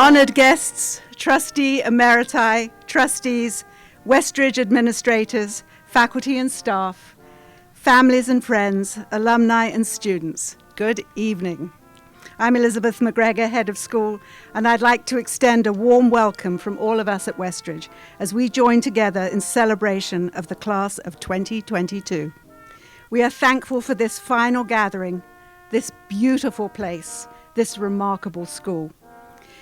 Honored guests, trustee emeriti, trustees, Westridge administrators, faculty and staff, families and friends, alumni and students, good evening. I'm Elizabeth McGregor, head of school, and I'd like to extend a warm welcome from all of us at Westridge as we join together in celebration of the class of 2022. We are thankful for this final gathering, this beautiful place, this remarkable school.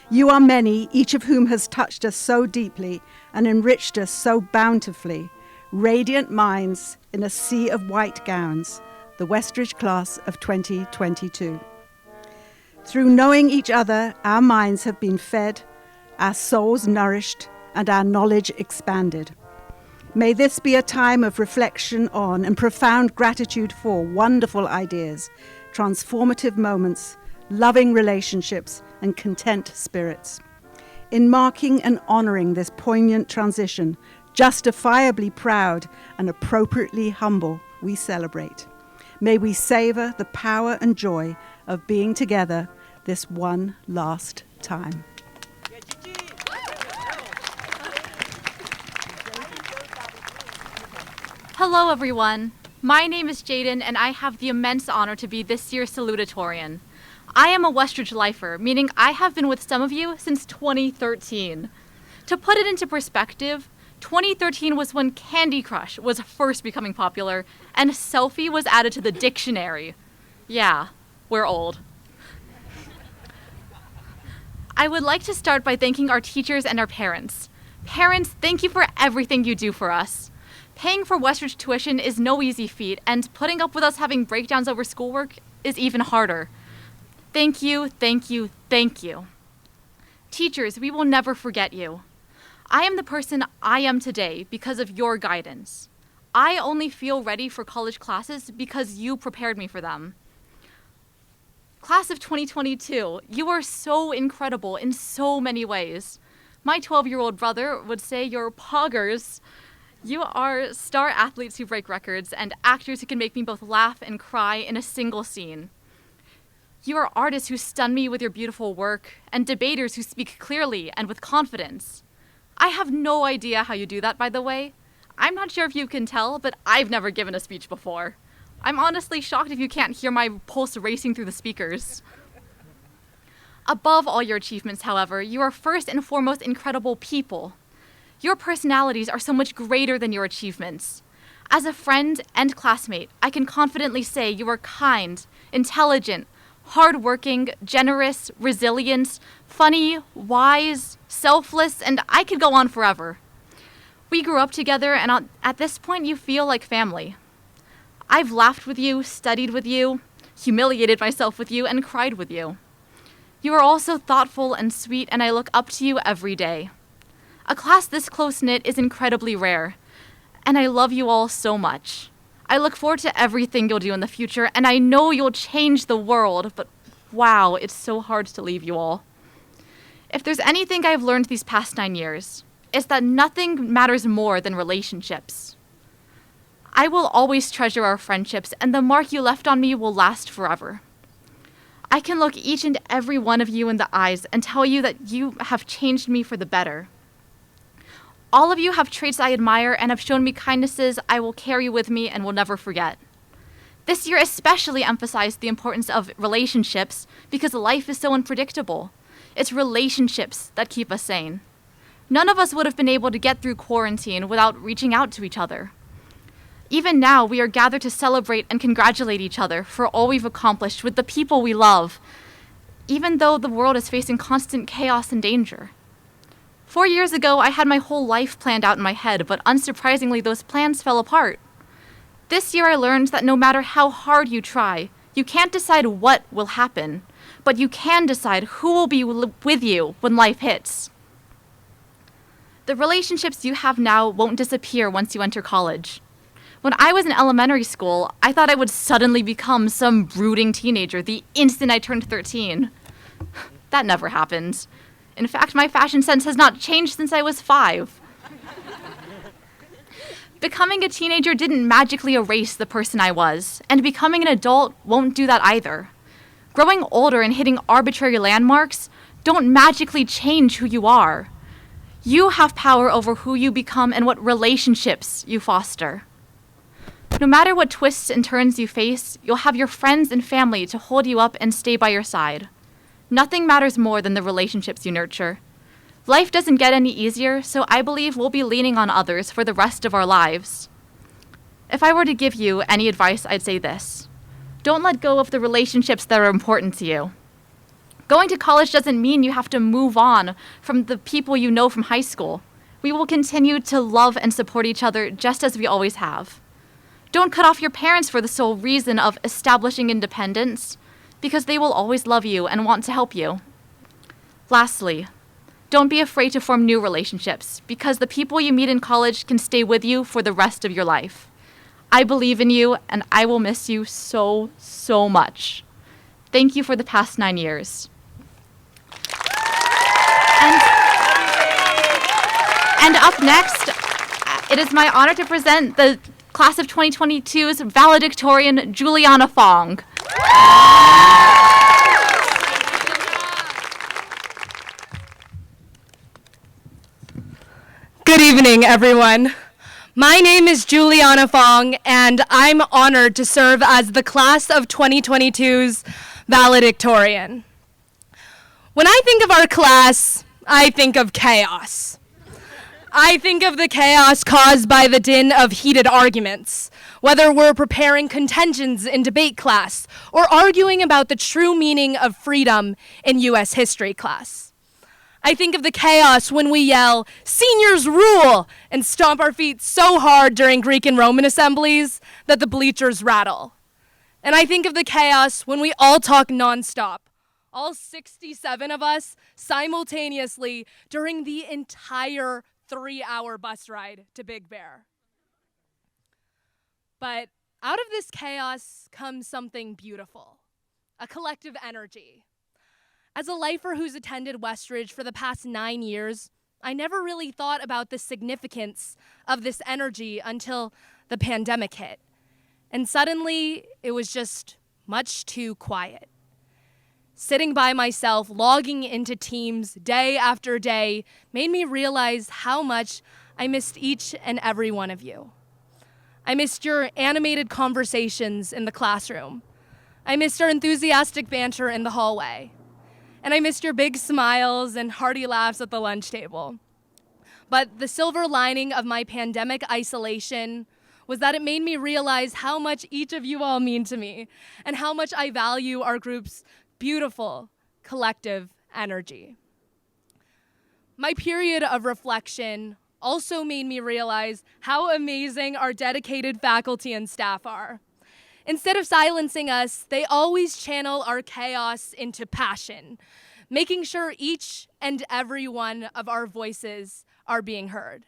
You are many, each of whom has touched us so deeply and enriched us so bountifully, radiant minds in a sea of white gowns, the Westridge class of 2022. Through knowing each other, our minds have been fed, our souls nourished, and our knowledge expanded. May this be a time of reflection on and profound gratitude for wonderful ideas, transformative moments, loving relationships, and content spirits. In marking and honoring this poignant transition, justifiably proud and appropriately humble, we celebrate. May we savor the power and joy of being together this one last time. Hello everyone, my name is Jaden and I have the immense honor to be this year's salutatorian. I am a Westridge lifer, meaning I have been with some of you since 2013. To put it into perspective, 2013 was when Candy Crush was first becoming popular and selfie was added to the dictionary. Yeah, we're old. I would like to start by thanking our teachers and our parents. Parents, thank you for everything you do for us. Paying for Westridge tuition is no easy feat, and putting up with us having breakdowns over schoolwork is even harder. Thank you, thank you, thank you. Teachers, we will never forget you. I am the person I am today because of your guidance. I only feel ready for college classes because you prepared me for them. Class of 2022, you are so incredible in so many ways. My 12-year-old brother would say you're poggers. You are star athletes who break records and actors who can make me both laugh and cry in a single scene. You are artists who stun me with your beautiful work and debaters who speak clearly and with confidence. I have no idea how you do that, by the way. I'm not sure if you can tell, but I've never given a speech before. I'm honestly shocked if you can't hear my pulse racing through the speakers. Above all your achievements, however, you are first and foremost incredible people. Your personalities are so much greater than your achievements. As a friend and classmate, I can confidently say you are kind, intelligent, hardworking, generous, resilient, funny, wise, selfless, and I could go on forever. We grew up together, and at this point you feel like family. I've laughed with you, studied with you, humiliated myself with you, and cried with you. You are also thoughtful and sweet, and I look up to you every day. A class this close-knit is incredibly rare, and I love you all so much. I look forward to everything you'll do in the future, and I know you'll change the world, but wow, it's so hard to leave you all. If there's anything I've learned these past 9 years, it's that nothing matters more than relationships. I will always treasure our friendships, and the mark you left on me will last forever. I can look each and every one of you in the eyes and tell you that you have changed me for the better. All of you have traits I admire and have shown me kindnesses I will carry with me and will never forget. This year especially emphasized the importance of relationships because life is so unpredictable. It's relationships that keep us sane. None of us would have been able to get through quarantine without reaching out to each other. Even now, we are gathered to celebrate and congratulate each other for all we've accomplished with the people we love, even though the world is facing constant chaos and danger. 4 years ago, I had my whole life planned out in my head, but unsurprisingly, those plans fell apart. This year, I learned that no matter how hard you try, you can't decide what will happen, but you can decide who will be with you when life hits. The relationships you have now won't disappear once you enter college. When I was in elementary school, I thought I would suddenly become some brooding teenager the instant I turned 13. That never happened. In fact, my fashion sense has not changed since I was 5. Becoming a teenager didn't magically erase the person I was, and becoming an adult won't do that either. Growing older and hitting arbitrary landmarks don't magically change who you are. You have power over who you become and what relationships you foster. No matter what twists and turns you face, you'll have your friends and family to hold you up and stay by your side. Nothing matters more than the relationships you nurture. Life doesn't get any easier, so I believe we'll be leaning on others for the rest of our lives. If I were to give you any advice, I'd say this: don't let go of the relationships that are important to you. Going to college doesn't mean you have to move on from the people you know from high school. We will continue to love and support each other just as we always have. Don't cut off your parents for the sole reason of establishing independence, because they will always love you and want to help you. Lastly, don't be afraid to form new relationships, because the people you meet in college can stay with you for the rest of your life. I believe in you, and I will miss you so, so much. Thank you for the past 9 years. And up next, it is my honor to present the class of 2022's valedictorian, Juliana Fong. Good evening, everyone. My name is Juliana Fong, and I'm honored to serve as the class of 2022's valedictorian. When I think of our class, I think of chaos. I think of the chaos caused by the din of heated arguments, whether we're preparing contentions in debate class or arguing about the true meaning of freedom in U.S. history class. I think of the chaos when we yell, "Seniors rule!" and stomp our feet so hard during Greek and Roman assemblies that the bleachers rattle. And I think of the chaos when we all talk nonstop, all 67 of us simultaneously during the entire 3-hour bus ride to Big Bear. But out of this chaos comes something beautiful, a collective energy. As a lifer who's attended Westridge for the past 9 years, I never really thought about the significance of this energy until the pandemic hit. And suddenly, it was just much too quiet. Sitting by myself, logging into Teams day after day, made me realize how much I missed each and every one of you. I missed your animated conversations in the classroom. I missed our enthusiastic banter in the hallway. And I missed your big smiles and hearty laughs at the lunch table. But the silver lining of my pandemic isolation was that it made me realize how much each of you all mean to me and how much I value our group's beautiful collective energy. My period of reflection also made me realize how amazing our dedicated faculty and staff are. Instead of silencing us, they always channel our chaos into passion, making sure each and every one of our voices are being heard.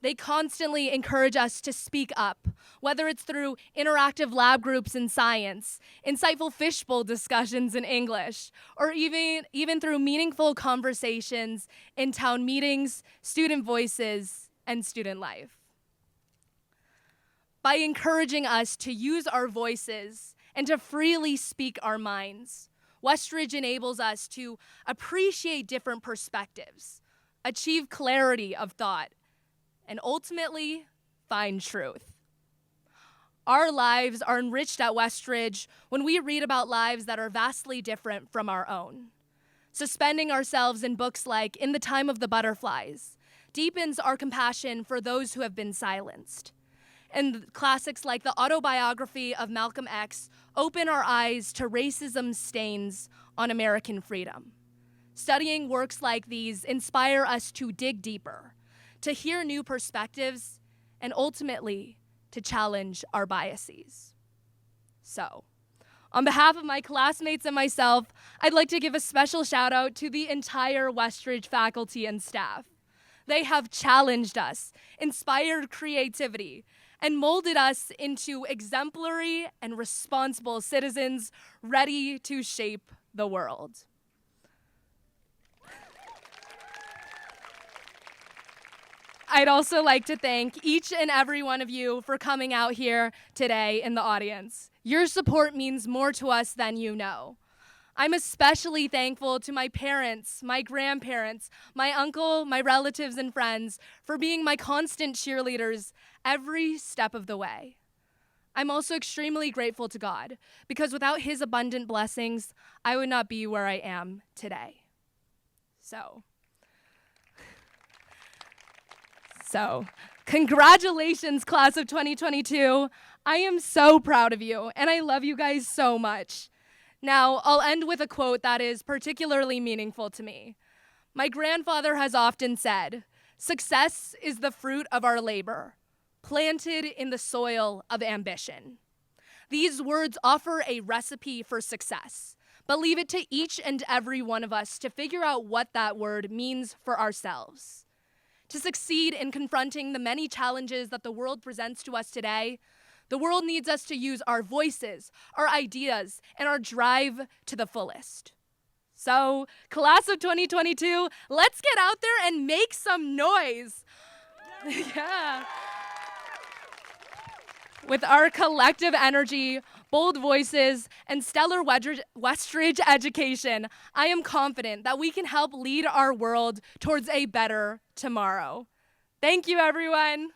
They constantly encourage us to speak up, whether it's through interactive lab groups in science, insightful fishbowl discussions in English, or even through meaningful conversations in town meetings, student voices, and student life. By encouraging us to use our voices and to freely speak our minds, Westridge enables us to appreciate different perspectives, achieve clarity of thought, and ultimately find truth. Our lives are enriched at Westridge when we read about lives that are vastly different from our own. Suspending ourselves in books like In the Time of the Butterflies deepens our compassion for those who have been silenced. And classics like the autobiography of Malcolm X open our eyes to racism's stains on American freedom. Studying works like these inspire us to dig deeper, to hear new perspectives, and ultimately to challenge our biases. So, on behalf of my classmates and myself, I'd like to give a special shout out to the entire Westridge faculty and staff. They have challenged us, inspired creativity, and molded us into exemplary and responsible citizens ready to shape the world. I'd also like to thank each and every one of you for coming out here today in the audience. Your support means more to us than you know. I'm especially thankful to my parents, my grandparents, my uncle, my relatives, and friends for being my constant cheerleaders every step of the way. I'm also extremely grateful to God because without His abundant blessings, I would not be where I am today. So, congratulations, class of 2022. I am so proud of you, and I love you guys so much. Now, I'll end with a quote that is particularly meaningful to me. My grandfather has often said, "Success is the fruit of our labor, planted in the soil of ambition." These words offer a recipe for success, but leave it to each and every one of us to figure out what that word means for ourselves. To succeed in confronting the many challenges that the world presents to us today, the world needs us to use our voices, our ideas, and our drive to the fullest. So, class of 2022, let's get out there and make some noise. Yeah. With our collective energy, bold voices, and stellar Westridge education, I am confident that we can help lead our world towards a better tomorrow. Thank you, everyone.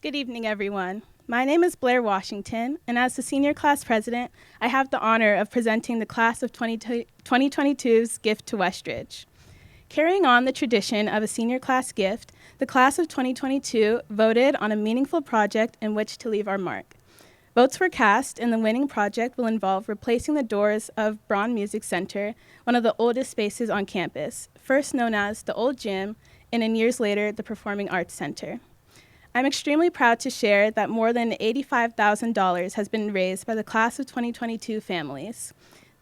Good evening, everyone. My name is Blair Washington, and as the senior class president, I have the honor of presenting the class of 2022's gift to Westridge. Carrying on the tradition of a senior class gift, the class of 2022 voted on a meaningful project in which to leave our mark. Votes were cast, and the winning project will involve replacing the doors of Braun Music Center, one of the oldest spaces on campus, first known as the Old Gym, and in years later, the Performing Arts Center. I'm extremely proud to share that more than $85,000 has been raised by the class of 2022 families.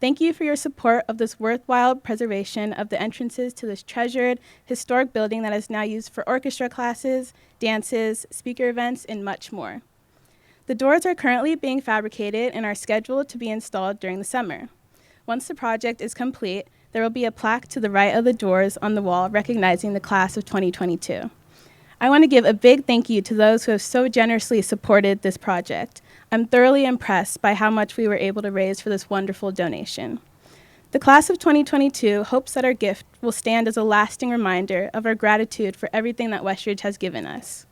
Thank you for your support of this worthwhile preservation of the entrances to this treasured, historic building that is now used for orchestra classes, dances, speaker events, and much more. The doors are currently being fabricated and are scheduled to be installed during the summer. Once the project is complete, there will be a plaque to the right of the doors on the wall recognizing the class of 2022. I want to give a big thank you to those who have so generously supported this project. I'm thoroughly impressed by how much we were able to raise for this wonderful donation. The class of 2022 hopes that our gift will stand as a lasting reminder of our gratitude for everything that Westridge has given us.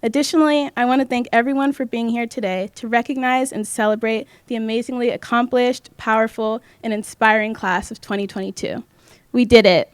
Additionally, I want to thank everyone for being here today to recognize and celebrate the amazingly accomplished, powerful, and inspiring class of 2022. We did it.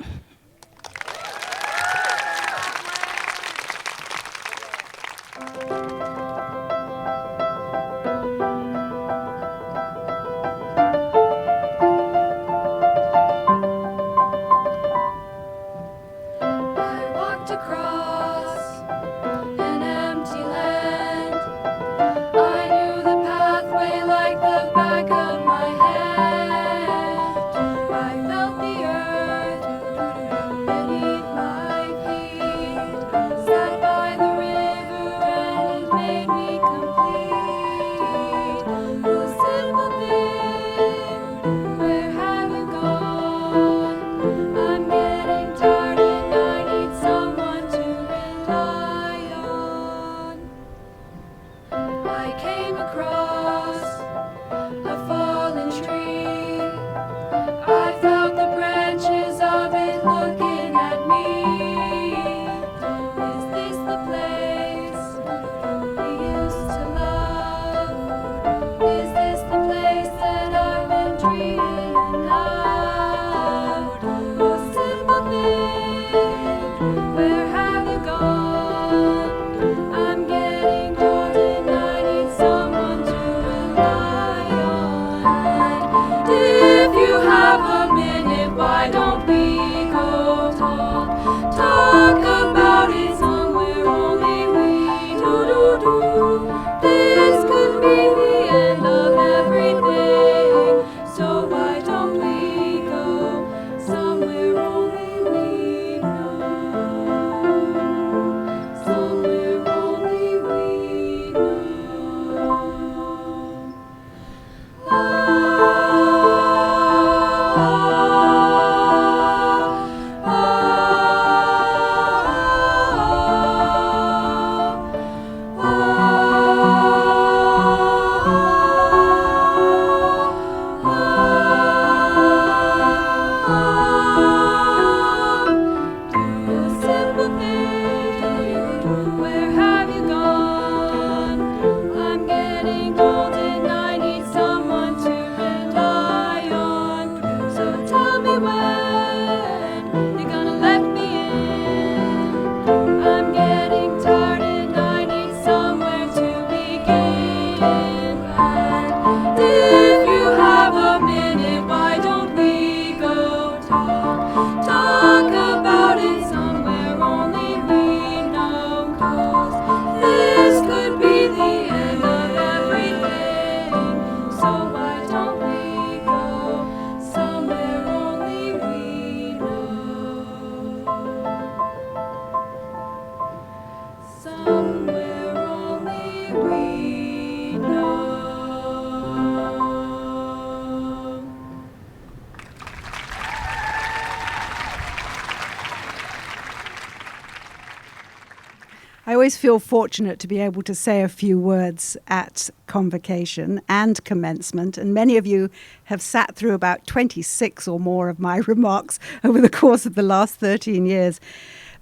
I always feel fortunate to be able to say a few words at convocation and commencement, and many of you have sat through about 26 or more of my remarks over the course of the last 13 years.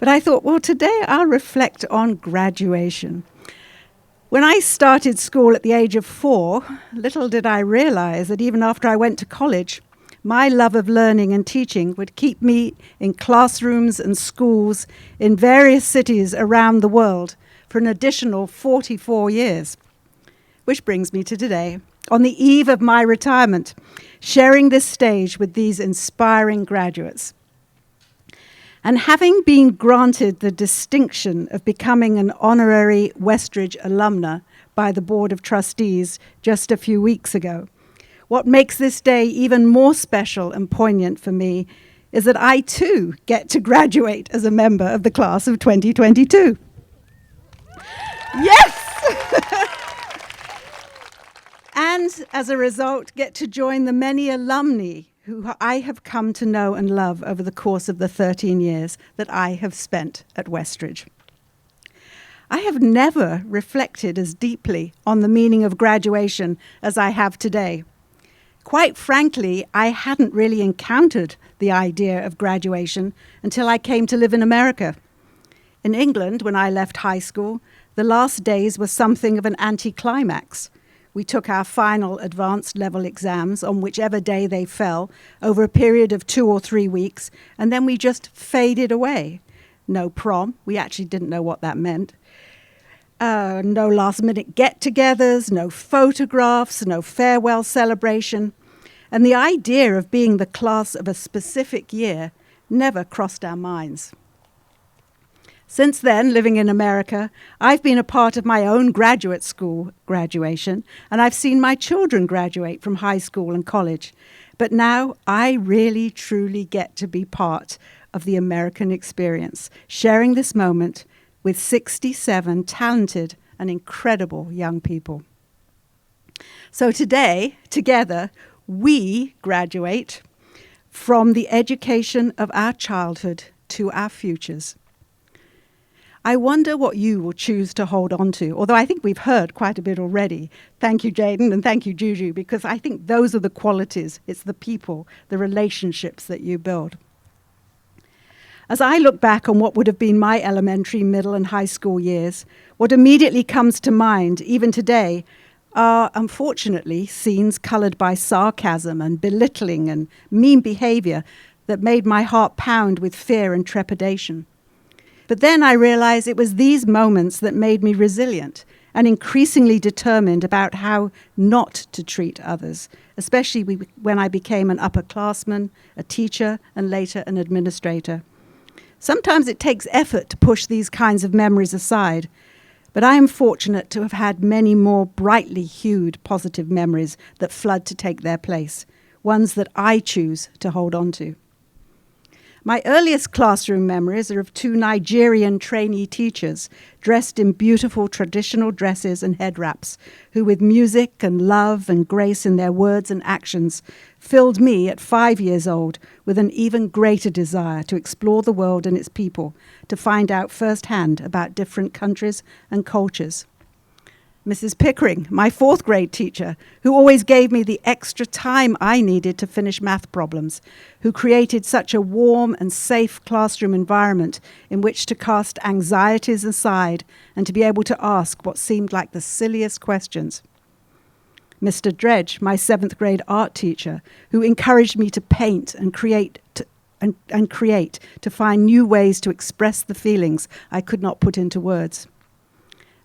But I thought, well, today I'll reflect on graduation. When I started school at the age of 4, little did I realize that even after I went to college, my love of learning and teaching would keep me in classrooms and schools in various cities around the world for an additional 44 years. Which brings me to today, on the eve of my retirement, sharing this stage with these inspiring graduates. And having been granted the distinction of becoming an honorary Westridge alumna by the Board of Trustees just a few weeks ago, what makes this day even more special and poignant for me is that I too get to graduate as a member of the class of 2022. Yes! And as a result, get to join the many alumni who I have come to know and love over the course of the 13 years that I have spent at Westridge. I have never reflected as deeply on the meaning of graduation as I have today. Quite frankly, I hadn't really encountered the idea of graduation until I came to live in America. In England, when I left high school, the last days were something of an anticlimax. We took our final advanced level exams on whichever day they fell over a period of 2 or 3 weeks, and then we just faded away. No prom. We actually didn't know what that meant. No last-minute get-togethers, no photographs, no farewell celebration. And the idea of being the class of a specific year never crossed our minds. Since then, living in America, I've been a part of my own graduate school graduation, and I've seen my children graduate from high school and college. But now I really, truly get to be part of the American experience, sharing this moment with 67 talented and incredible young people. So today, together, we graduate from the education of our childhood to our futures. I wonder what you will choose to hold on to, although I think we've heard quite a bit already. Thank you, Jaden, and thank you, Juju, because I think those are the qualities. It's the people, the relationships that you build. As I look back on what would have been my elementary, middle, and high school years, what immediately comes to mind, even today, are, unfortunately, scenes coloured by sarcasm and belittling and mean behaviour that made my heart pound with fear and trepidation. But then I realized it was these moments that made me resilient and increasingly determined about how not to treat others, especially when I became an upperclassman, a teacher, and later an administrator. Sometimes it takes effort to push these kinds of memories aside, but I am fortunate to have had many more brightly hued positive memories that flood to take their place, ones that I choose to hold on to. My earliest classroom memories are of 2 Nigerian trainee teachers dressed in beautiful traditional dresses and head wraps, who with music and love and grace in their words and actions filled me at 5 years old with an even greater desire to explore the world and its people, to find out firsthand about different countries and cultures. Mrs. Pickering, my 4th grade teacher, who always gave me the extra time I needed to finish math problems, who created such a warm and safe classroom environment in which to cast anxieties aside and to be able to ask what seemed like the silliest questions. Mr. Dredge, my 7th grade art teacher, who encouraged me to paint and create to find new ways to express the feelings I could not put into words.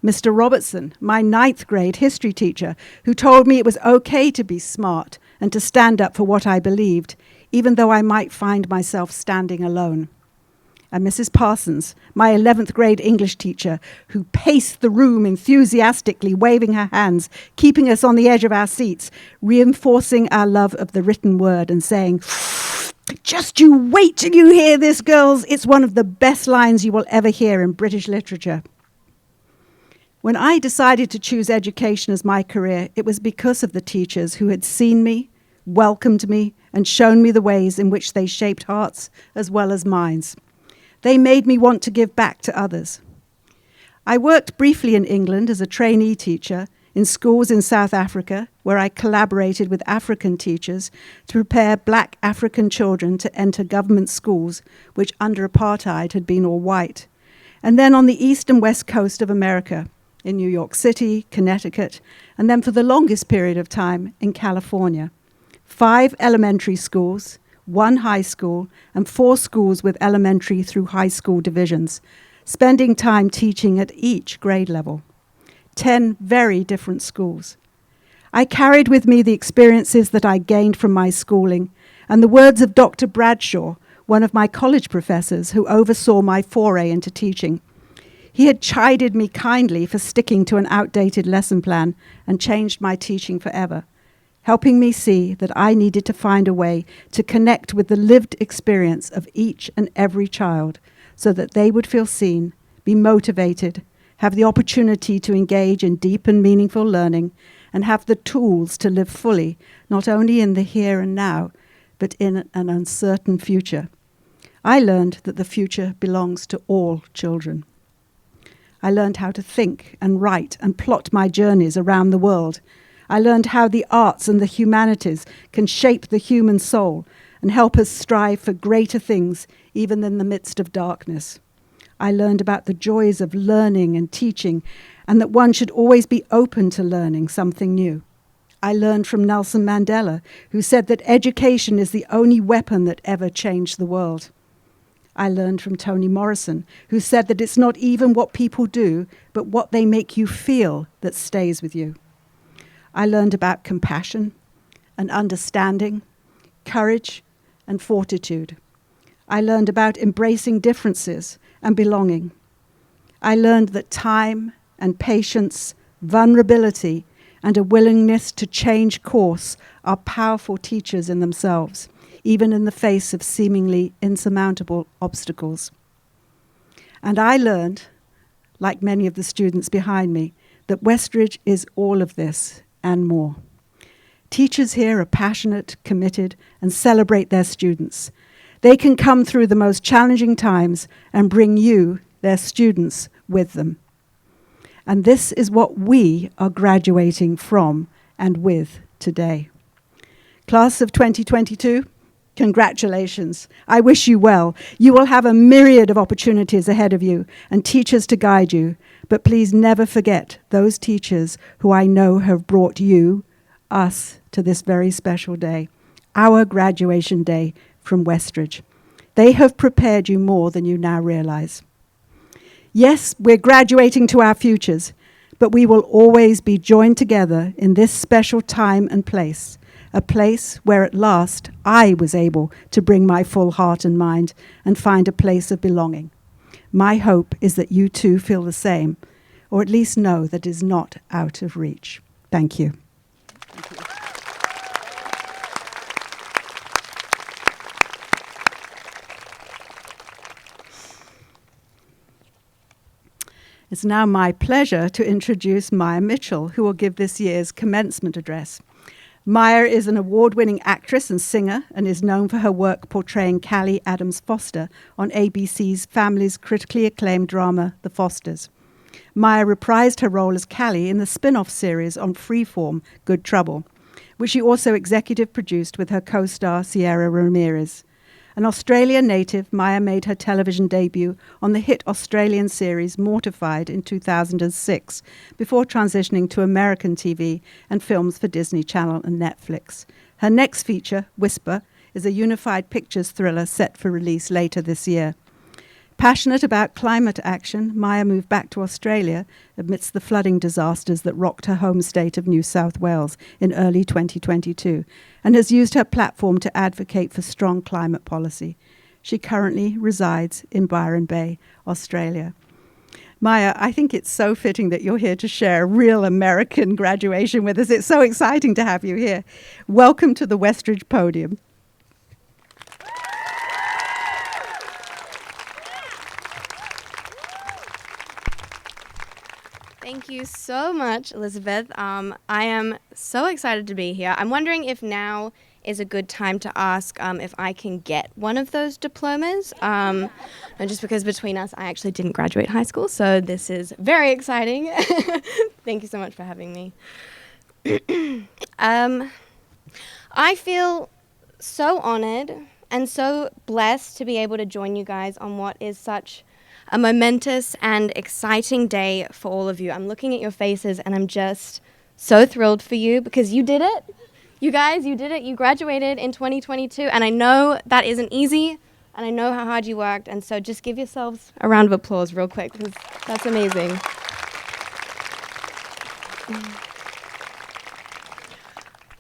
Mr. Robertson, my 9th grade history teacher, who told me it was okay to be smart and to stand up for what I believed, even though I might find myself standing alone. And Mrs. Parsons, my 11th grade English teacher, who paced the room enthusiastically, waving her hands, keeping us on the edge of our seats, reinforcing our love of the written word and saying, "Just you wait till you hear this, girls. It's one of the best lines you will ever hear in British literature." When I decided to choose education as my career, it was because of the teachers who had seen me, welcomed me, and shown me the ways in which they shaped hearts as well as minds. They made me want to give back to others. I worked briefly in England as a trainee teacher in schools in South Africa, where I collaborated with African teachers to prepare black African children to enter government schools, which under apartheid had been all white. And then on the east and west coast of America, in New York City, Connecticut, and then for the longest period of time in California. 5 elementary schools, 1 high school, and 4 schools with elementary through high school divisions, spending time teaching at each grade level. 10 very different schools. I carried with me the experiences that I gained from my schooling and the words of Dr. Bradshaw, one of my college professors who oversaw my foray into teaching. He had chided me kindly for sticking to an outdated lesson plan and changed my teaching forever, helping me see that I needed to find a way to connect with the lived experience of each and every child so that they would feel seen, be motivated, have the opportunity to engage in deep and meaningful learning, and have the tools to live fully, not only in the here and now, but in an uncertain future. I learned that the future belongs to all children. I learned how to think and write and plot my journeys around the world. I learned how the arts and the humanities can shape the human soul and help us strive for greater things, even in the midst of darkness. I learned about the joys of learning and teaching, and that one should always be open to learning something new. I learned from Nelson Mandela, who said that education is the only weapon that ever changed the world. I learned from Toni Morrison, who said that it's not even what people do, but what they make you feel that stays with you. I learned about compassion and understanding, courage and fortitude. I learned about embracing differences and belonging. I learned that time and patience, vulnerability, and a willingness to change course are powerful teachers in themselves, even in the face of seemingly insurmountable obstacles. And I learned, like many of the students behind me, that Westridge is all of this and more. Teachers here are passionate, committed, and celebrate their students. They can come through the most challenging times and bring you, their students, with them. And this is what we are graduating from and with today. Class of 2022, congratulations. I wish you well. You will have a myriad of opportunities ahead of you and teachers to guide you. But please never forget those teachers who I know have brought you, us, to this very special day, our graduation day from Westridge. They have prepared you more than you now realize. Yes, we're graduating to our futures, but we will always be joined together in this special time and place, a place where at last I was able to bring my full heart and mind and find a place of belonging. My hope is that you too feel the same, or at least know that it is not out of reach. Thank you. Thank you. It's now my pleasure to introduce Maya Mitchell, who will give this year's commencement address. Maya is an award-winning actress and singer and is known for her work portraying Callie Adams Foster on ABC's family's critically acclaimed drama, The Fosters. Maya reprised her role as Callie in the spin-off series on Freeform, Good Trouble, which she also executive produced with her co-star Sierra Ramirez. An Australian native, Maya made her television debut on the hit Australian series Mortified in 2006, before transitioning to American TV and films for Disney Channel and Netflix. Her next feature, Whisper, is a unified pictures thriller set for release later this year. Passionate about climate action, Maya moved back to Australia amidst the flooding disasters that rocked her home state of New South Wales in early 2022, and has used her platform to advocate for strong climate policy. She currently resides in Byron Bay, Australia. Maya, I think it's so fitting that you're here to share a real American graduation with us. It's so exciting to have you here. Welcome to the Westridge podium. Thank you so much, Elizabeth. I am so excited to be here. I'm wondering if now is a good time to ask if I can get one of those diplomas. And just because between us, I actually didn't graduate high school, so this is very exciting. Thank you so much for having me. I feel so honored and so blessed to be able to join you guys on what is such a momentous and exciting day for all of you. I'm looking at your faces and I'm just so thrilled for you because you did it. You guys, you did it. You graduated in 2022, and I know that isn't easy, and I know how hard you worked, and so just give yourselves a round of applause real quick because that's amazing.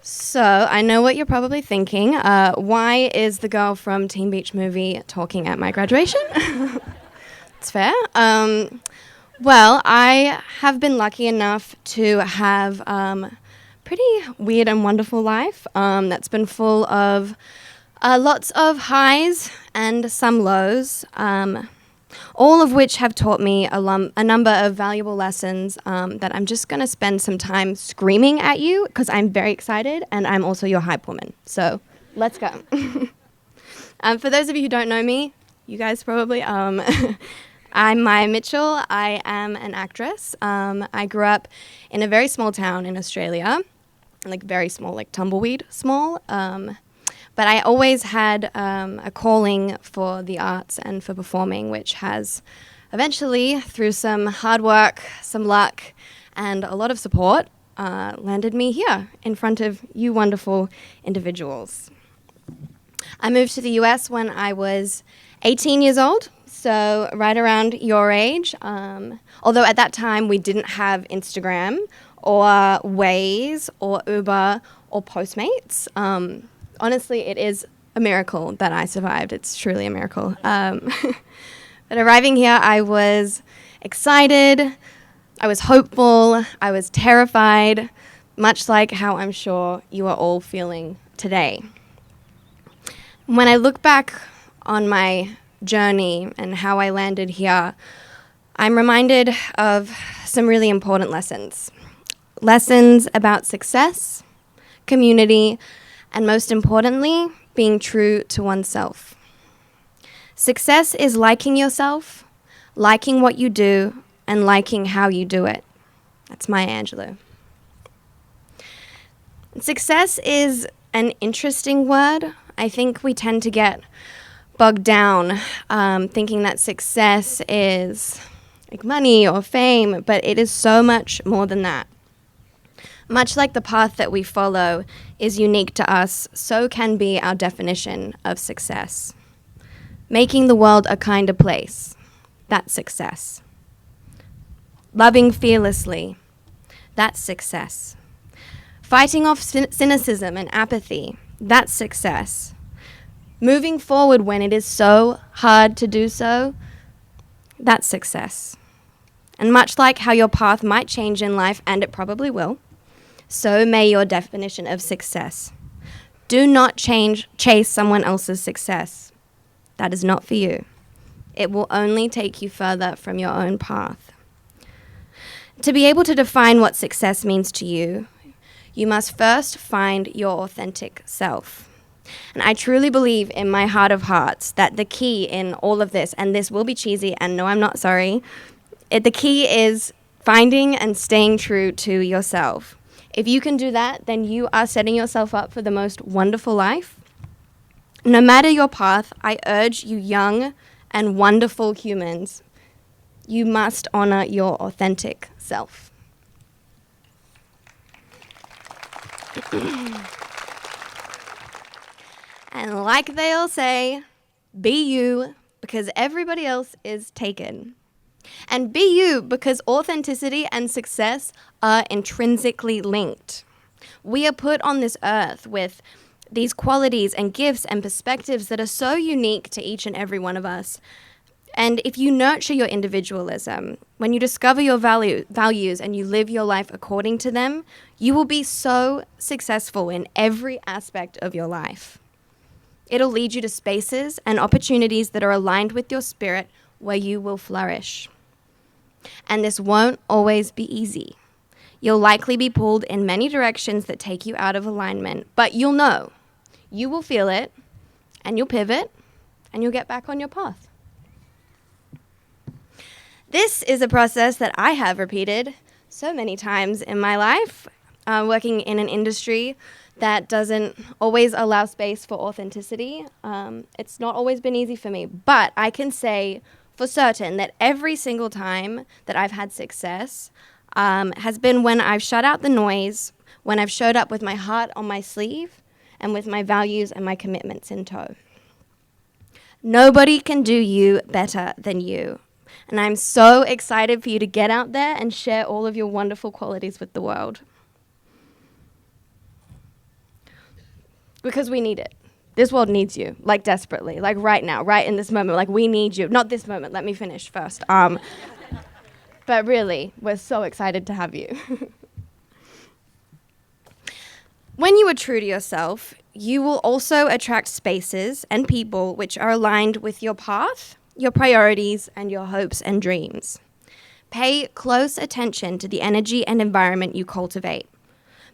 So, I know what you're probably thinking. Why is the girl from Teen Beach Movie talking at my graduation? It's fair. Well, I have been lucky enough to have pretty weird and wonderful life that's been full of lots of highs and some lows, all of which have taught me a number of valuable lessons that I'm just going to spend some time screaming at you because I'm very excited and I'm also your hype woman. So let's go. For those of you who don't know me, you guys probably, I'm Maya Mitchell. I am an actress. I grew up in a very small town in Australia, like very small, like tumbleweed small. But I always had a calling for the arts and for performing, which has eventually, through some hard work, some luck, and a lot of support, landed me here in front of you wonderful individuals. I moved to the US when I was 18 years old, so right around your age. Although at that time we didn't have Instagram or Waze or Uber or Postmates. Honestly, it is a miracle that I survived. It's truly a miracle. But arriving here, I was excited, I was hopeful, I was terrified, much like how I'm sure you are all feeling today. When I look back on my journey and how I landed here, I'm reminded of some really important lessons. Lessons about success, community, and most importantly, being true to oneself. Success is liking yourself, liking what you do, and liking how you do it. That's Maya Angelou. Success is an interesting word. I think we tend to get bogged down thinking that success is like money or fame, but it is so much more than that. Much like the path that we follow is unique to us, so can be our definition of success. Making the world a kinder place, that's success. Loving fearlessly, that's success. Fighting off cynicism and apathy, that's success. Moving forward when it is so hard to do so, that's success. And much like how your path might change in life, and it probably will, so may your definition of success. Do not chase someone else's success. That is not for you. It will only take you further from your own path. To be able to define what success means to you, you must first find your authentic self. And I truly believe in my heart of hearts that the key in all of this, and this will be cheesy, and no, I'm not sorry, the key is finding and staying true to yourself. If you can do that, then you are setting yourself up for the most wonderful life. No matter your path, I urge you young and wonderful humans, you must honor your authentic self. And like they all say, be you because everybody else is taken. And be you because authenticity and success are intrinsically linked. We are put on this earth with these qualities and gifts and perspectives that are so unique to each and every one of us. And if you nurture your individualism, when you discover your values and you live your life according to them, you will be so successful in every aspect of your life. It'll lead you to spaces and opportunities that are aligned with your spirit where you will flourish. And this won't always be easy. You'll likely be pulled in many directions that take you out of alignment, but you'll know you will feel it, and you'll pivot, and you'll get back on your path. This is a process that I have repeated so many times in my life, working in an industry that doesn't always allow space for authenticity. It's not always been easy for me, but I can say for certain that every single time that I've had success has been when I've shut out the noise, when I've showed up with my heart on my sleeve and with my values and my commitments in tow. Nobody can do you better than you. And I'm so excited for you to get out there and share all of your wonderful qualities with the world. Because we need it. This world needs you, like desperately, like right now, right in this moment. Like we need you. Not this moment, let me finish first. But really, we're so excited to have you. When you are true to yourself, you will also attract spaces and people which are aligned with your path, your priorities, and your hopes and dreams. Pay close attention to the energy and environment you cultivate.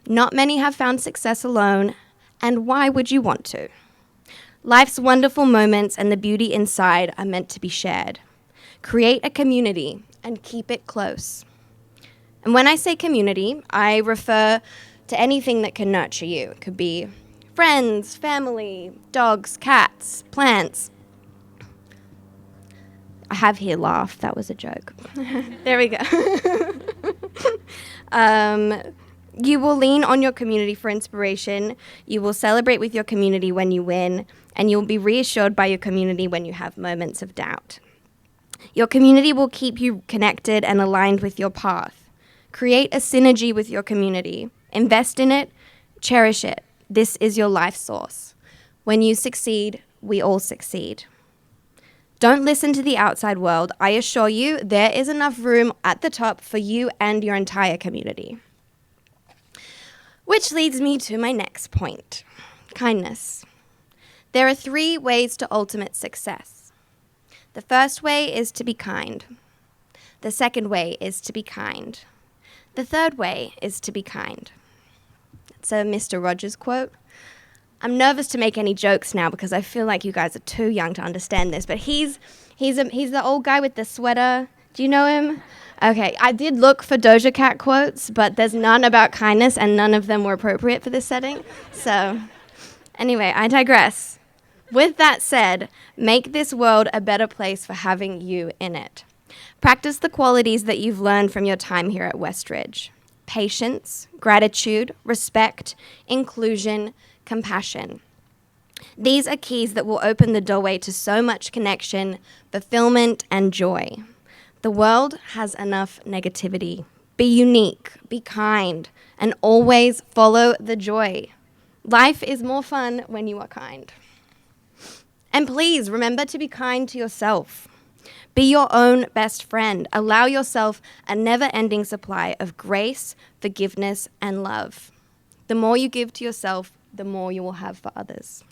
Not many have found success alone, and why would you want to? Life's wonderful moments and the beauty inside are meant to be shared. Create a community and keep it close. And when I say community, I refer to anything that can nurture you. It could be friends, family, dogs, cats, plants. I have here laugh. That was a joke. There we go. You will lean on your community for inspiration. You will celebrate with your community when you win, and you'll be reassured by your community when you have moments of doubt. Your community will keep you connected and aligned with your path. Create a synergy with your community. Invest in it. Cherish it. This is your life source. When you succeed, we all succeed. Don't listen to the outside world. I assure you, there is enough room at the top for you and your entire community. Which leads me to my next point, kindness. There are 3 ways to ultimate success. The first way is to be kind. The second way is to be kind. The third way is to be kind. It's a Mr. Rogers quote. I'm nervous to make any jokes now because I feel like you guys are too young to understand this, but he's the old guy with the sweater. Do you know him? Okay, I did look for Doja Cat quotes, but there's none about kindness and none of them were appropriate for this setting. So anyway, I digress. With that said, make this world a better place for having you in it. Practice the qualities that you've learned from your time here at Westridge. Patience, gratitude, respect, inclusion, compassion. These are keys that will open the doorway to so much connection, fulfillment, and joy. The world has enough negativity. Be unique, be kind, and always follow the joy. Life is more fun when you are kind. And please remember to be kind to yourself. Be your own best friend. Allow yourself a never-ending supply of grace, forgiveness, and love. The more you give to yourself, the more you will have for others.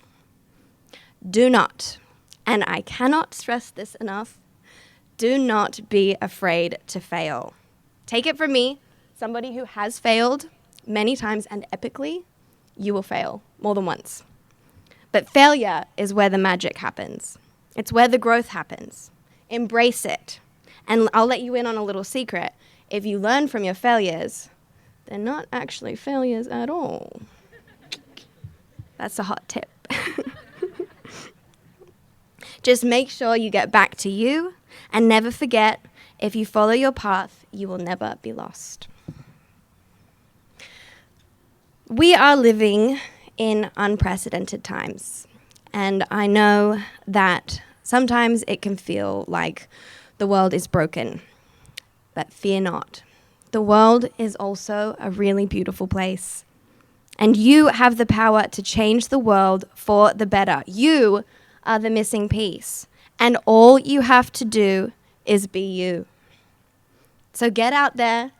Do not, and I cannot stress this enough, do not be afraid to fail. Take it from me, somebody who has failed many times and epically, you will fail more than once. But failure is where the magic happens. It's where the growth happens. Embrace it. And I'll let you in on a little secret. If you learn from your failures, they're not actually failures at all. That's a hot tip. Just make sure you get back to you and never forget, if you follow your path, you will never be lost. We are living in unprecedented times, and I know that sometimes it can feel like the world is broken, but fear not. The world is also a really beautiful place, and you have the power to change the world for the better. You are the missing piece, and all you have to do is be you. So get out there,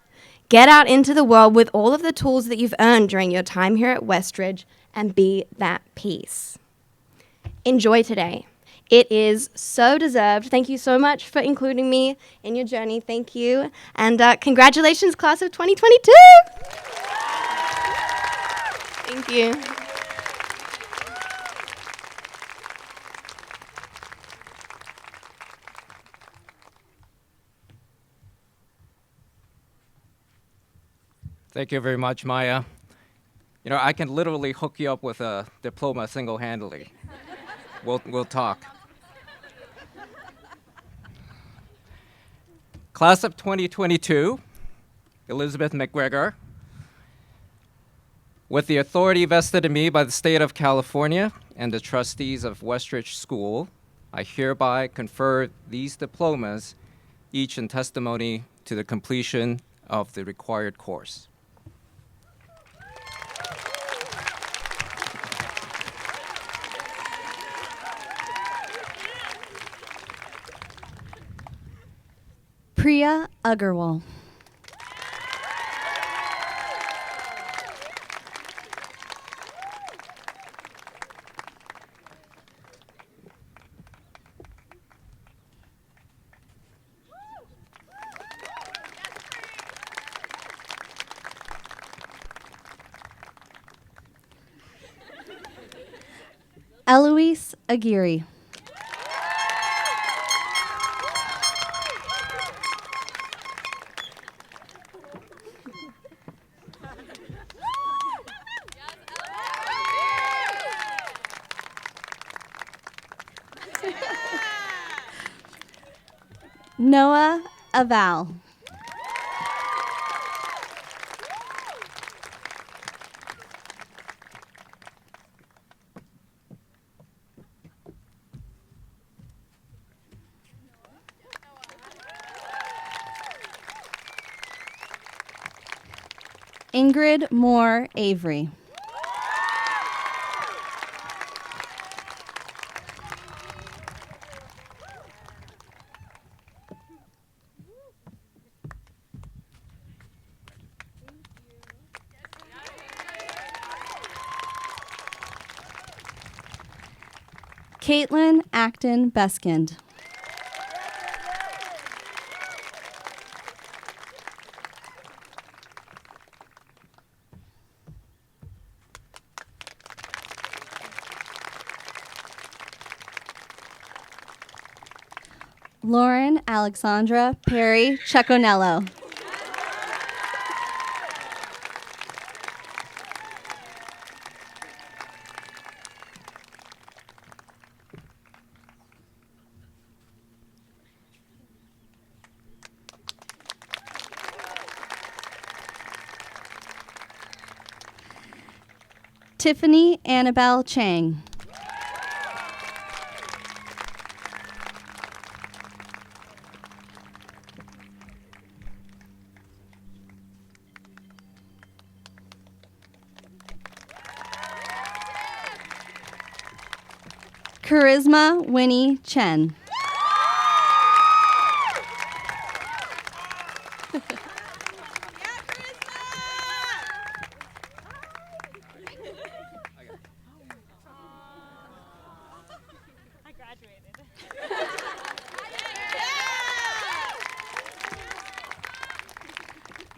get out into the world with all of the tools that you've earned during your time here at Westridge, and be that piece. Enjoy today. It is so deserved. Thank you so much for including me in your journey. Thank you. And congratulations, class of 2022. Thank you. Thank you very much, Maya. You know, I can literally hook you up with a diploma single-handedly. We'll talk. Class of 2022, Elizabeth McGregor. With the authority vested in me by the state of California and the trustees of Westridge School, I hereby confer these diplomas, each in testimony to the completion of the required course. Priya Agarwal. Eloise Aguirre. Noah Aval. Ingrid Moore Avery. Caitlin Acton Beskind. Lauren Alexandra Perry Ceconello. Tiffany Annabelle Chang. Charisma Winnie Chen.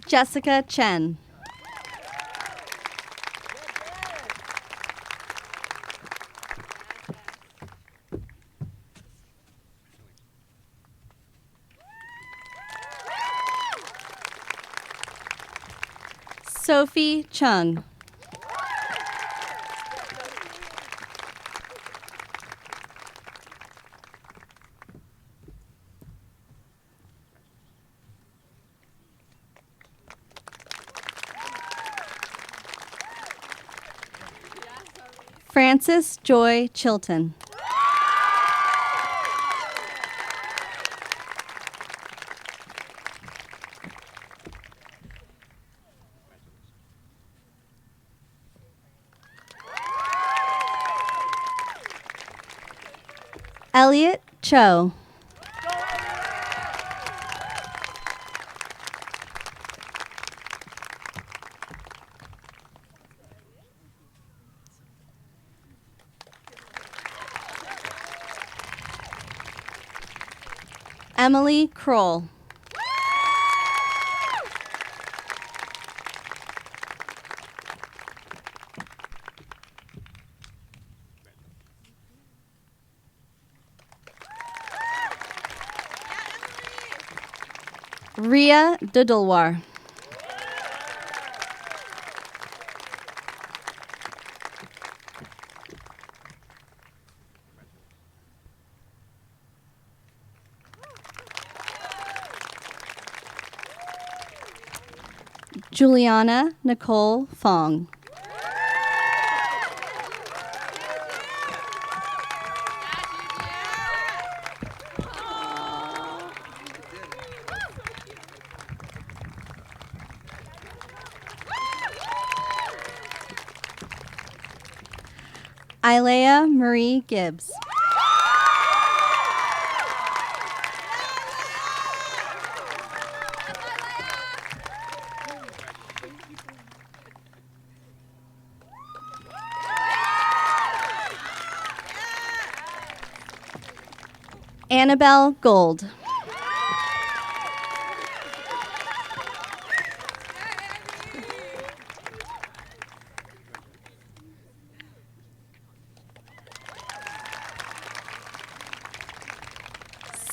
Jessica Chen. Sophie Chung. Frances Joy Chilton. Elliot Cho. Emily Kroll. Ria Dudulwar. Juliana Nicole Fong. Ilea Marie Gibbs. Annabelle Gold.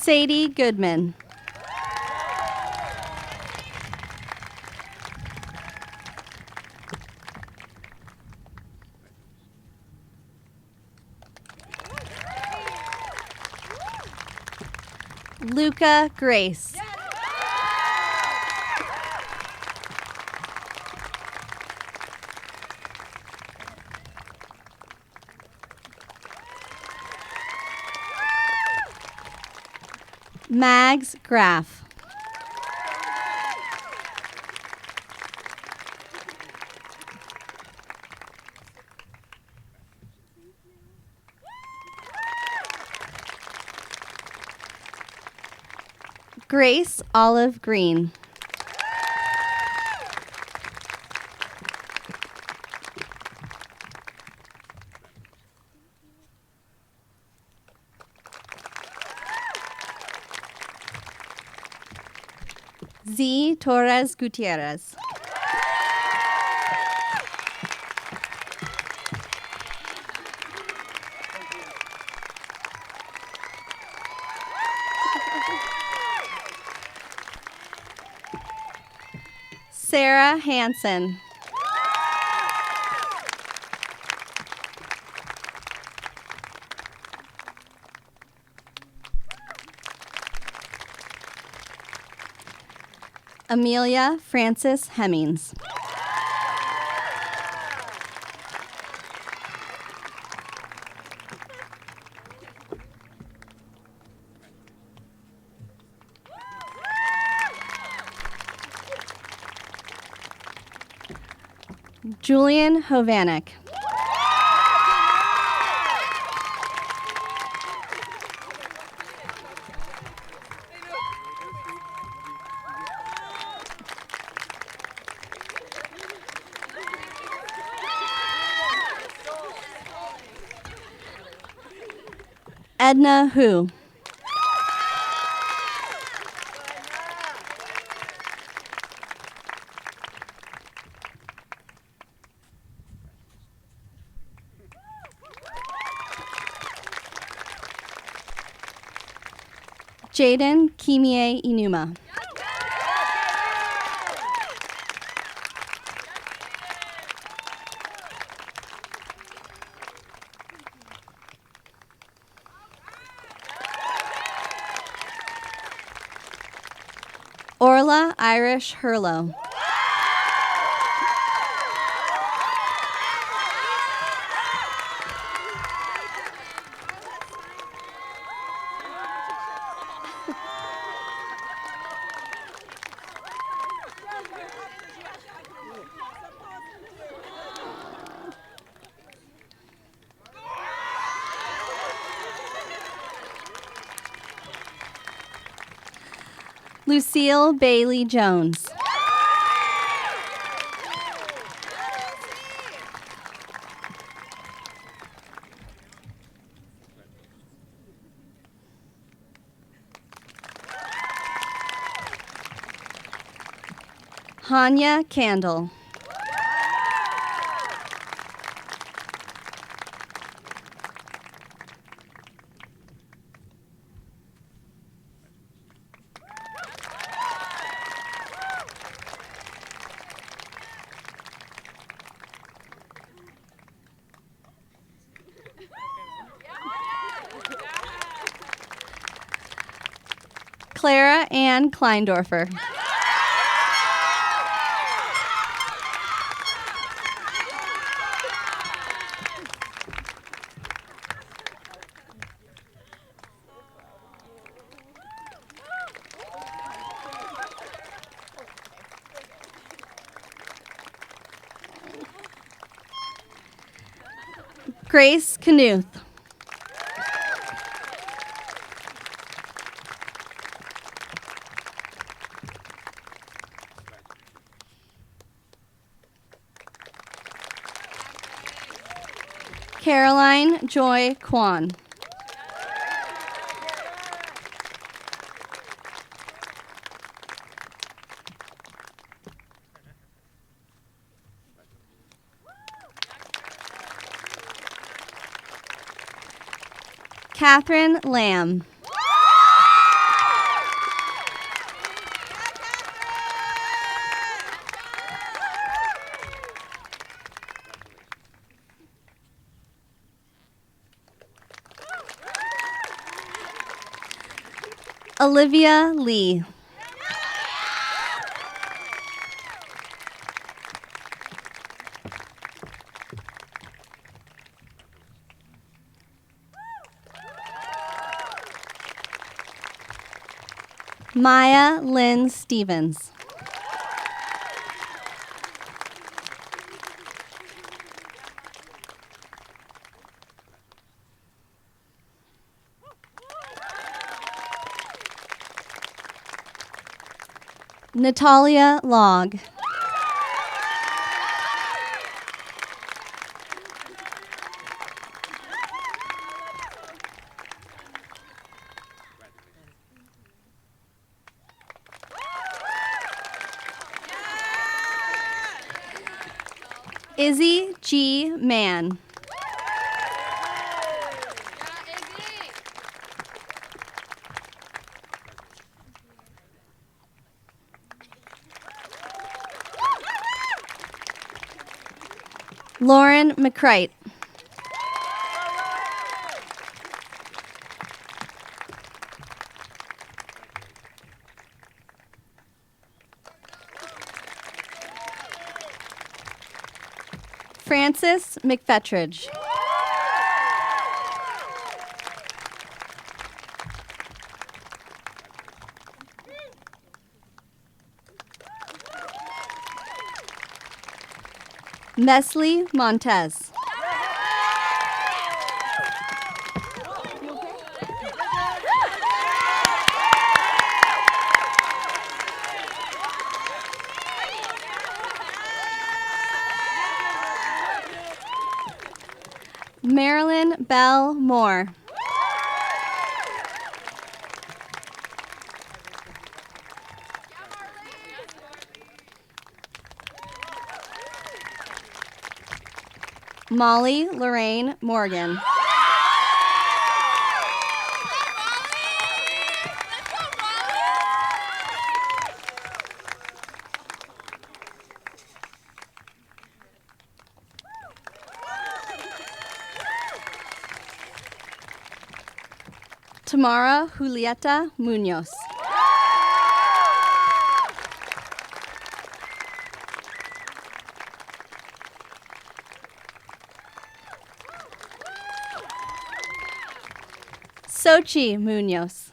Sadie Goodman. Luca Grace. Mags Graff. Grace Olive Green. Z. Torres Gutierrez. Sarah Hansen. Amelia Frances Hemmings. Julian Hovanek. Edna Hu. Jaden Kimie Inuma. Orla Irish Hurlow. Lucille Bailey Jones. Hanya Candle. Clara Ann Kleindorfer. Grace Knuth. Caroline Joy Kwan. Catherine Lamb. Olivia Lee. Maya Lynn Stevens. Natalia Log. Izzy G. Mann. Lauren McCrite. Francis McFetridge. Mesley Montez. Marilyn Bell Moore. Molly Lorraine Morgan. Tamara Julieta Munoz. Sochi Munoz.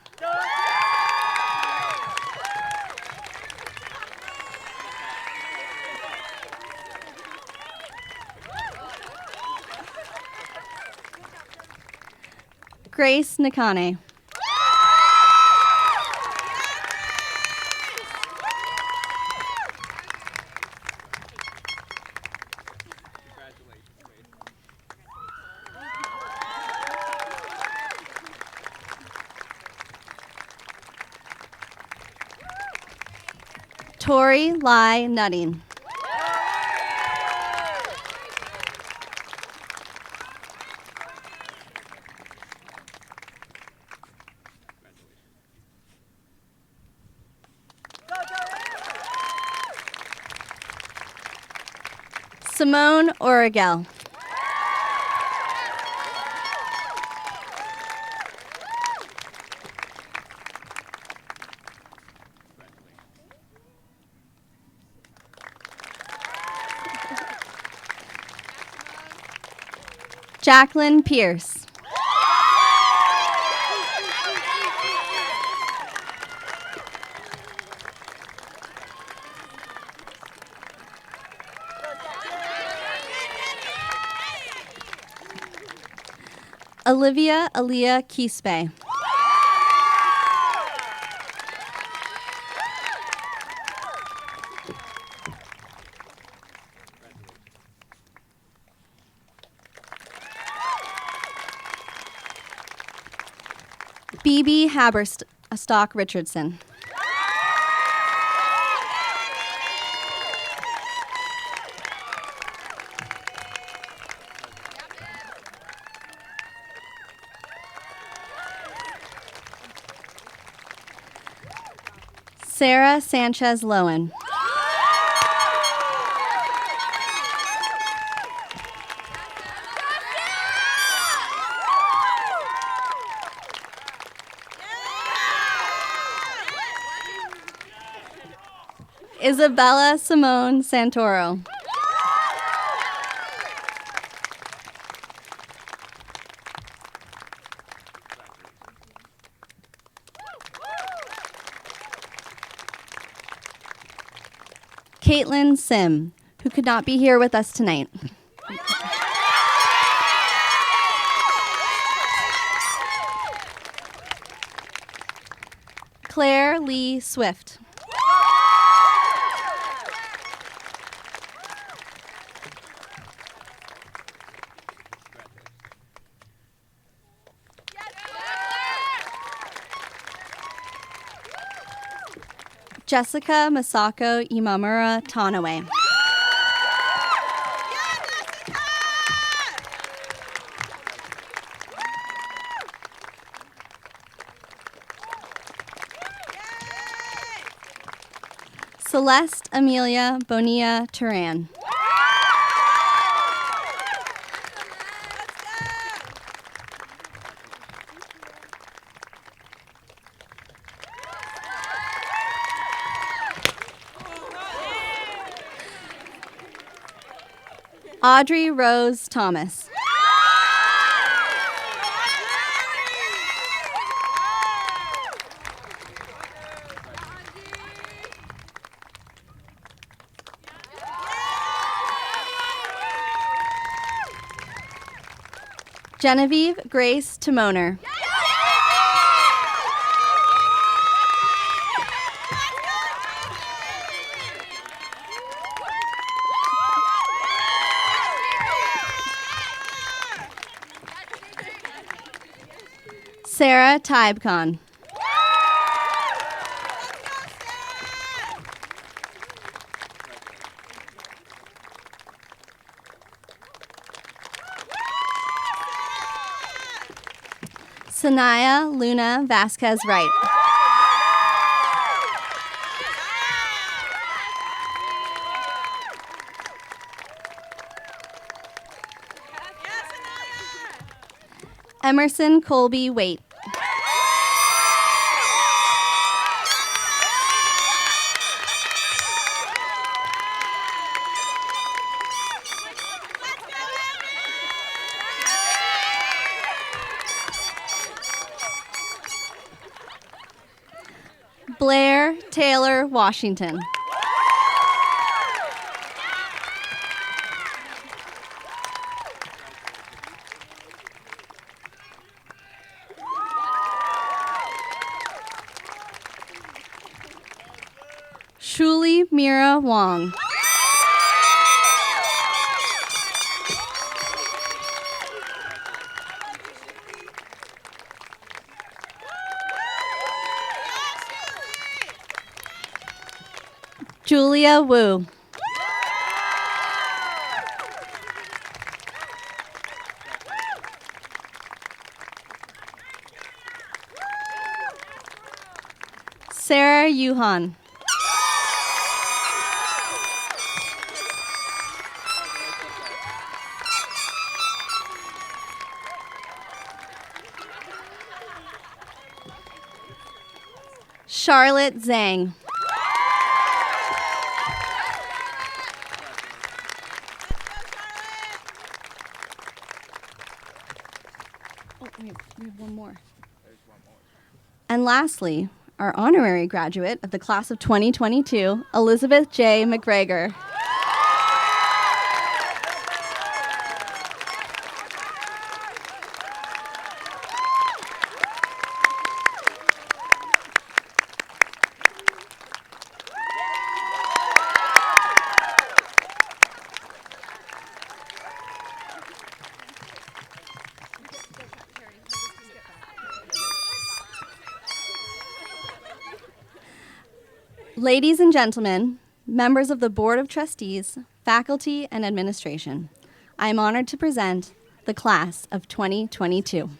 Grace Nakane. Tori Lai Nutting. Simone Origel. Jacqueline Pierce. Olivia Aaliyah Quispe. Phoebe Haberstock Richardson. Sarah Sanchez Lowen. Isabella Simone Santoro. Caitlin Sim, who could not be here with us tonight. Claire Lee Swift. Jessica Masako Imamura Tanawe. Celeste Amelia Bonilla Turan. Audrey Rose Thomas. Genevieve Grace Timoner. Sarah Tybcon. Sanaya Luna Vasquez Wright. Emerson Colby Waite. Blair Taylor Washington. Shuli Mira Wong. Julia Wu. Sarah Yuhan. Charlotte Zhang. Oh, we have one more. And lastly, our honorary graduate of the class of 2022, Elizabeth J. McGregor. Ladies and gentlemen, members of the Board of Trustees, faculty, and administration, I am honored to present the class of 2022.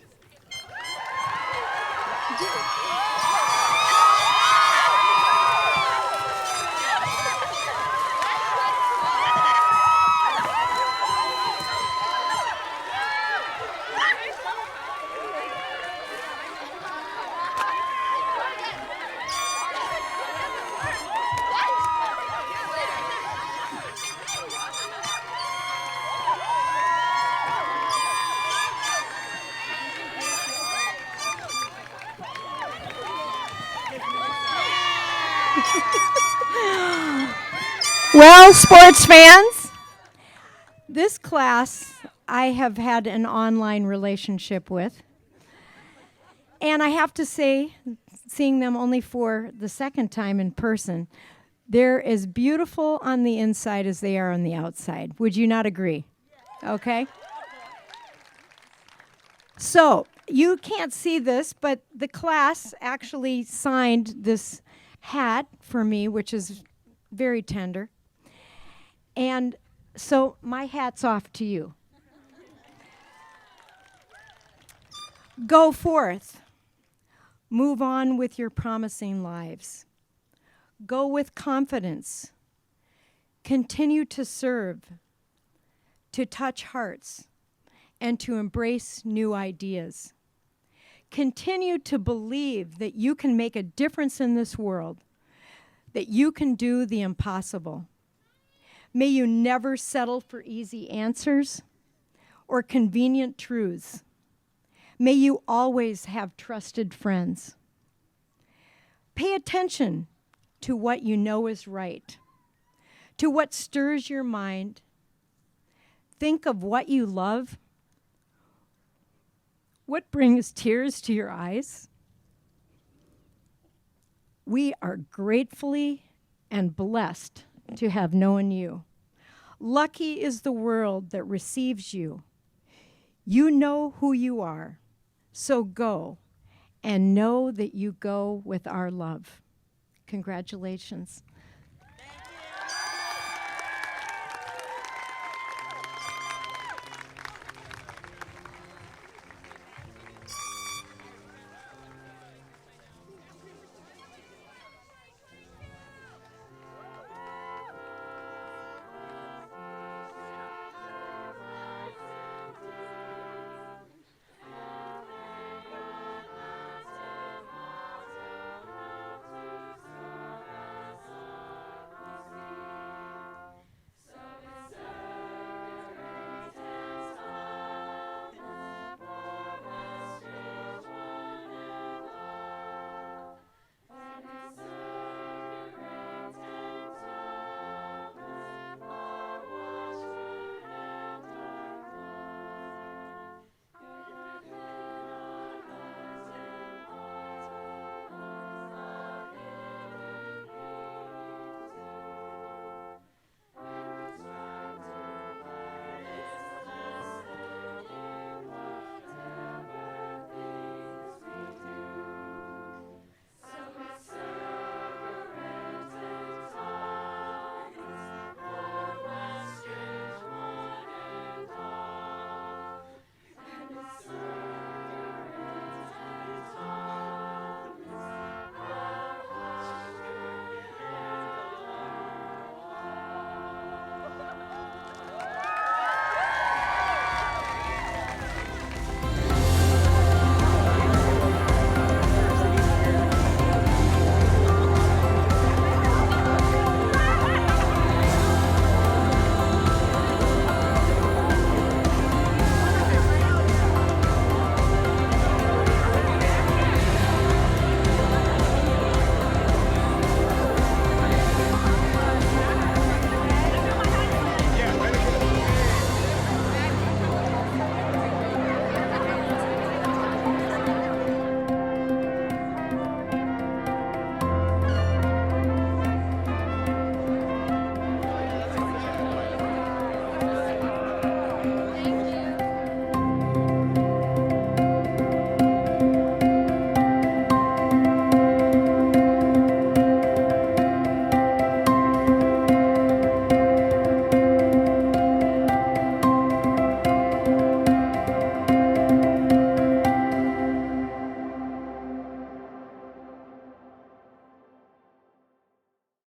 Well, sports fans, this class I have had an online relationship with. And I have to say, seeing them only for the second time in person, they're as beautiful on the inside as they are on the outside. Would you not agree? Okay. So, you can't see this, but the class actually signed this hat for me, which is very tender. And so my hat's off to you. Go forth. Move on with your promising lives. Go with confidence. Continue to serve, to touch hearts, and to embrace new ideas. Continue to believe that you can make a difference in this world, that you can do the impossible. May you never settle for easy answers or convenient truths. May you always have trusted friends. Pay attention to what you know is right, to what stirs your mind. Think of what you love, what brings tears to your eyes. We are gratefully and blessed to have known you. Lucky is the world that receives you. You know who you are, so go and know that you go with our love. Congratulations.